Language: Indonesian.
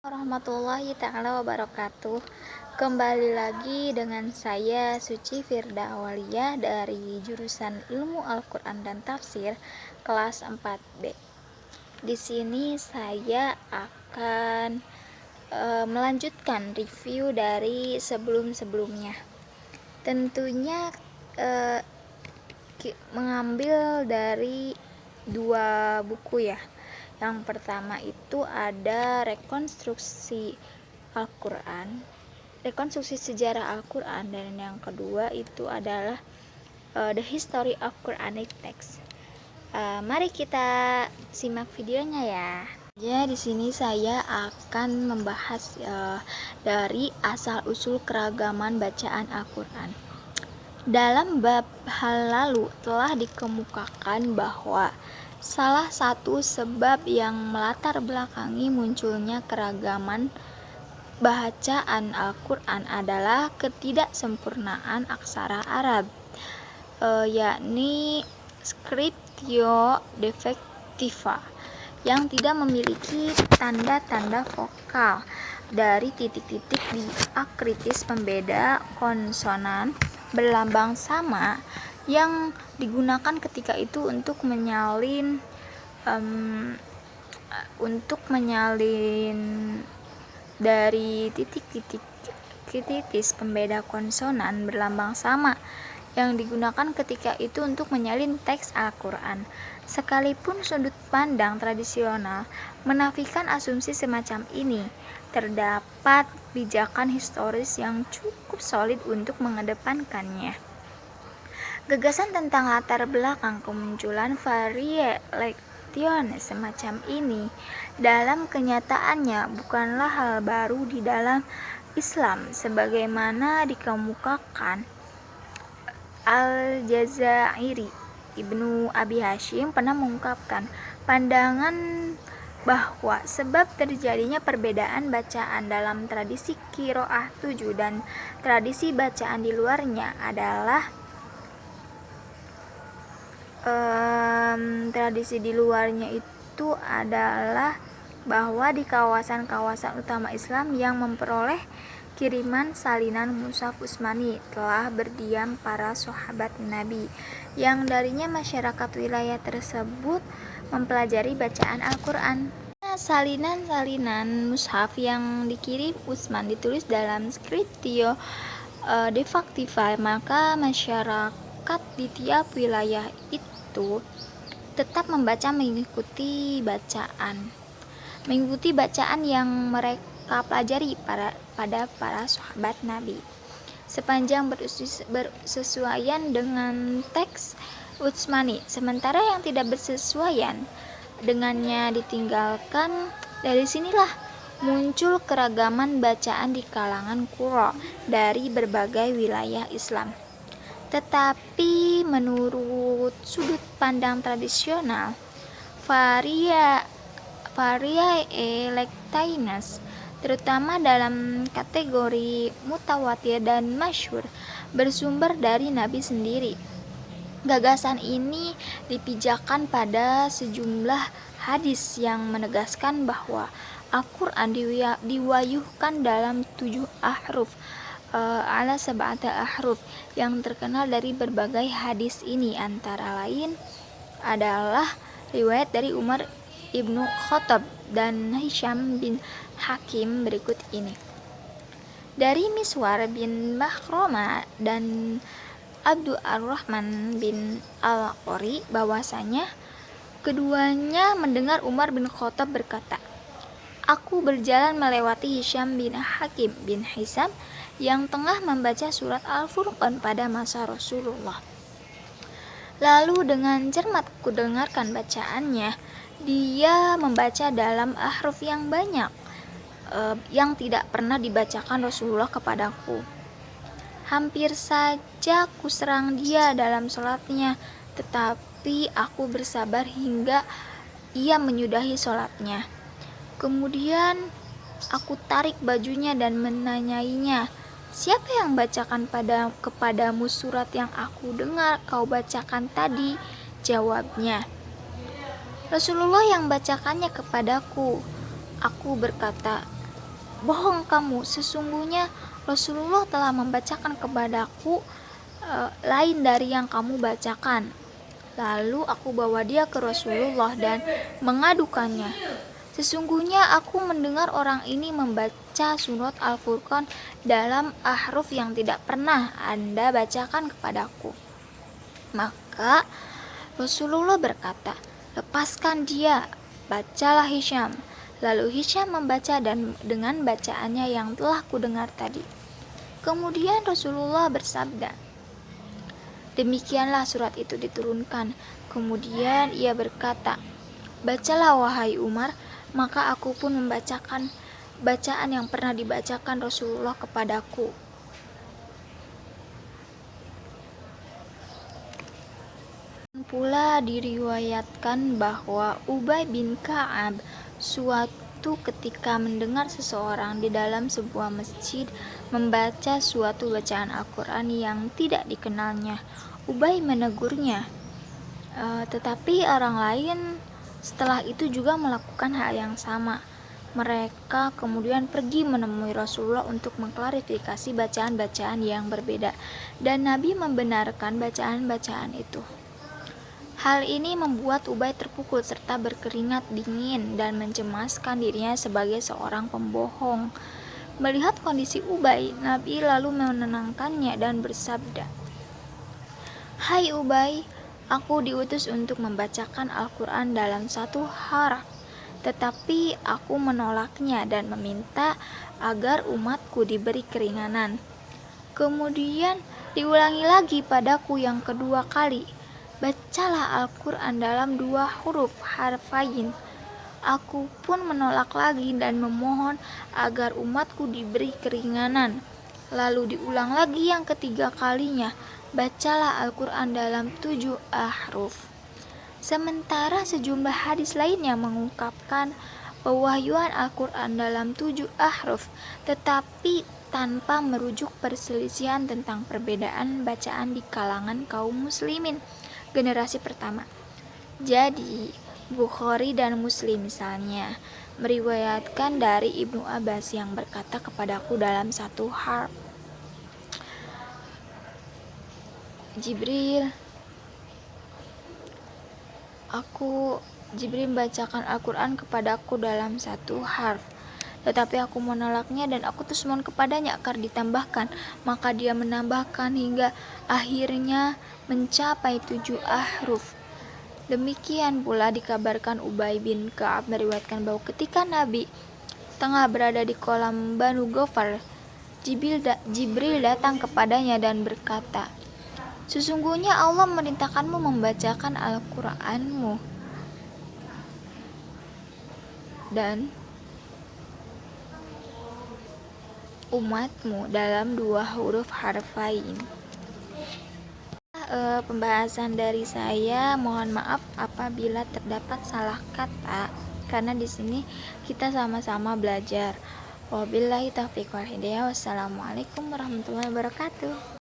Warahmatullahi Ta'ala Wabarakatuh. Kembali lagi dengan saya Suci Firda Awaliyah dari jurusan Ilmu Al-Quran dan Tafsir kelas 4B. Di sini saya akan melanjutkan review dari sebelum-sebelumnya. Tentunya mengambil dari dua buku ya. Yang pertama itu ada rekonstruksi sejarah Al-Quran, dan yang kedua itu adalah The History of Quranic Text. Mari kita simak videonya ya. Di sini saya akan membahas dari asal-usul keragaman bacaan Al-Quran. Dalam bab hal lalu telah dikemukakan bahwa salah satu sebab yang melatar belakangi munculnya keragaman bacaan Al-Quran adalah ketidaksempurnaan aksara Arab, yakni scriptio defectiva, yang tidak memiliki tanda-tanda vokal dari titik-titik diakritis pembeda konsonan berlambang sama yang digunakan ketika itu untuk menyalin dari titik-titik kritis pembeda konsonan berlambang sama yang digunakan ketika itu untuk menyalin teks Al-Quran. Sekalipun sudut pandang tradisional menafikan asumsi semacam ini, terdapat pijakan historis yang cukup solid untuk mengedepankannya. Gagasan tentang latar belakang kemunculan variation semacam ini dalam kenyataannya bukanlah hal baru di dalam Islam, sebagaimana dikemukakan Al-Jazairi. Ibnu Abi Hashim pernah mengungkapkan pandangan bahwa sebab terjadinya perbedaan bacaan dalam tradisi qiraah 7 dan tradisi bacaan di luarnya adalah bahwa di kawasan-kawasan utama Islam yang memperoleh kiriman salinan mushaf Utsmani telah berdiam para sahabat Nabi, yang darinya masyarakat wilayah tersebut mempelajari bacaan Al-Quran. Salinan mushaf yang dikirim Utsman ditulis dalam scriptio defectiva, maka masyarakat di tiap wilayah itu tetap membaca mengikuti bacaan yang mereka pelajari pada para sahabat Nabi, sepanjang bersesuaian dengan teks Utsmani. Sementara yang tidak bersesuaian dengannya ditinggalkan. Dari sinilah muncul keragaman bacaan di kalangan qurra dari berbagai wilayah Islam. Tetapi menurut sudut pandang tradisional, variae terutama dalam kategori mutawatir dan masyhur, bersumber dari Nabi sendiri. Gagasan ini dipijakan pada sejumlah hadis yang menegaskan bahwa Al-Quran diwahyukan dalam 7 ahruf ala sab'ata ahruf. Yang terkenal dari berbagai hadis ini antara lain adalah riwayat dari Umar ibnu Khattab dan Hisham bin Hakim berikut ini. Dari Miswar bin Mahroma dan Abdul Ar-Rahman bin Al-Qori bahwasanya keduanya mendengar Umar bin Khattab berkata, "Aku berjalan melewati Hisham bin Hakim bin Hisam yang tengah membaca surat Al-Furqan pada masa Rasulullah. Lalu dengan cermat kudengarkan bacaannya. Dia membaca dalam ahruf yang banyak, yang tidak pernah dibacakan Rasulullah kepadaku. Hampir saja kuserang dia dalam sholatnya, tetapi aku bersabar hingga ia menyudahi sholatnya. Kemudian aku tarik bajunya dan menanyainya, 'Siapa yang bacakan kepadamu surat yang aku dengar kau bacakan tadi?' Jawabnya, 'Rasulullah yang bacakannya kepadaku.' Aku berkata, Bohong kamu, sesungguhnya Rasulullah telah membacakan kepadaku lain dari yang kamu bacakan. Lalu aku bawa dia ke Rasulullah dan mengadukannya. Sesungguhnya aku mendengar orang ini membaca surat Al-Furqan dalam ahruf yang tidak pernah Anda bacakan kepadaku. Maka Rasulullah berkata, lepaskan dia, bacalah Hisham. Lalu Hisham membaca dan dengan bacaannya yang telah kudengar tadi. Kemudian Rasulullah bersabda, demikianlah surat itu diturunkan. Kemudian ia berkata, bacalah wahai Umar. Maka aku pun membacakan bacaan yang pernah dibacakan Rasulullah kepadaku. Pula diriwayatkan bahwa Ubay bin Ka'ab suatu ketika mendengar seseorang di dalam sebuah masjid membaca suatu bacaan Al-Quran yang tidak dikenalnya. Ubay menegurnya, tetapi orang lain setelah itu juga melakukan hal yang sama. Mereka kemudian pergi menemui Rasulullah untuk mengklarifikasi bacaan-bacaan yang berbeda, dan Nabi membenarkan bacaan-bacaan itu. Hal ini membuat Ubay terpukul serta berkeringat dingin dan mencemaskan dirinya sebagai seorang pembohong. Melihat kondisi Ubay, Nabi lalu menenangkannya dan bersabda, hai Ubay, aku diutus untuk membacakan Al-Quran dalam satu haraf, tetapi aku menolaknya dan meminta agar umatku diberi keringanan. Kemudian diulangi lagi padaku yang kedua kali, bacalah Al-Quran dalam 2 huruf harfain. Aku pun menolak lagi dan memohon agar umatku diberi keringanan. Lalu diulang lagi yang ketiga kalinya, bacalah Al-Quran dalam 7 ahruf. Sementara sejumlah hadis lainnya mengungkapkan pewahyuan Al-Quran dalam 7 ahruf, tetapi tanpa merujuk perselisihan tentang perbedaan bacaan di kalangan kaum muslimin generasi pertama. Jadi, Bukhari dan Muslim misalnya meriwayatkan dari Ibnu Abbas yang berkata kepadaku dalam satu harf, Jibril membacakan Al-Quran kepadaku dalam satu harf, tetapi aku menolaknya dan aku terus mohon kepadanya agar ditambahkan. Maka dia menambahkan hingga akhirnya mencapai 7 ahruf. Demikian pula dikabarkan Ubay bin Ka'ab meriwayatkan bahwa ketika Nabi tengah berada di kolam Banu Ghafar, Jibril datang kepadanya dan berkata, sesungguhnya Allah memerintahkanmu membacakan Al-Qur'anmu dan umatmu dalam 2 huruf harfain. Pembahasan dari saya, mohon maaf apabila terdapat salah kata karena di sini kita sama-sama belajar. Wabillahi taufiq wal hidayah. Wassalamualaikum warahmatullahi wabarakatuh.